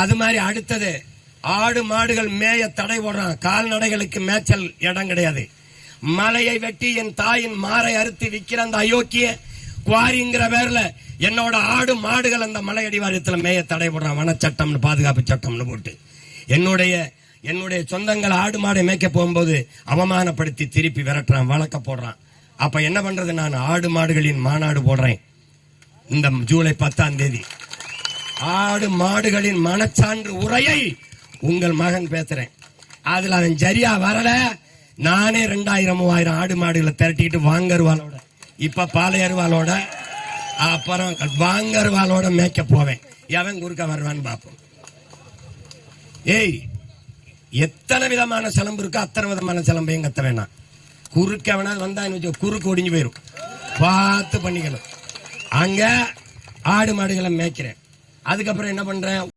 அது மாதிரி அடுத்தது ஆடு மாடுகள் மேய தடை போடுறான். கால்நடைகளுக்கு மேய்ச்சல் இடம் கிடையாது. மலையை வெட்டி என் தாயின் மாறை அறுத்து விற்கிற அந்த அயோக்கிய குவாரிங்கிற பேர்ல என்னோட ஆடு மாடுகள் அந்த மலை அடிவாரத்தில் மேய தடை போடுறான். வனச்சட்டம்னு பாதுகாப்பு சட்டம்னு போட்டு என்னுடைய சொந்தங்கள் ஆடு மாடை மேய்க்க போகும்போது அவமானப்படுத்தி திருப்பி விரட்டுறான், வழக்க போடுறான். அப்ப என்ன பண்றது? நான் ஆடு மாடுகளின் மாநாடு போடுறேன் இந்த ஜூலை 10ஆம் தேதி. ஆடு மாடுகளின் மனச்சான்று உரையை உங்கள் மகன் பேசுறேன். அதுல அவன் சரியா வரல, நானே 2000-3000 ஆடு மாடுகளை திரட்டிட்டு வாங்கருவாளோட, இப்ப பாலையருவாளோட, அப்புறம் வாங்கருவாளோட மேய்க்க போவேன். எவன் குறுக்க வருவான்னு பார்ப்போம். ஏய், எத்தனை விதமான சிலம்பு இருக்கோ அத்தனை விதமான சிலம்பையும் கத்த வேணாம். குறுக்க வேணா வந்தா குறுக்கு ஒடிஞ்சு போயிரும். பார்த்து பண்ணிக்கணும். அங்க ஆடு மாடுகளை மேய்க்கிறேன். அதுக்கப்புறம் என்ன பண்றேன்?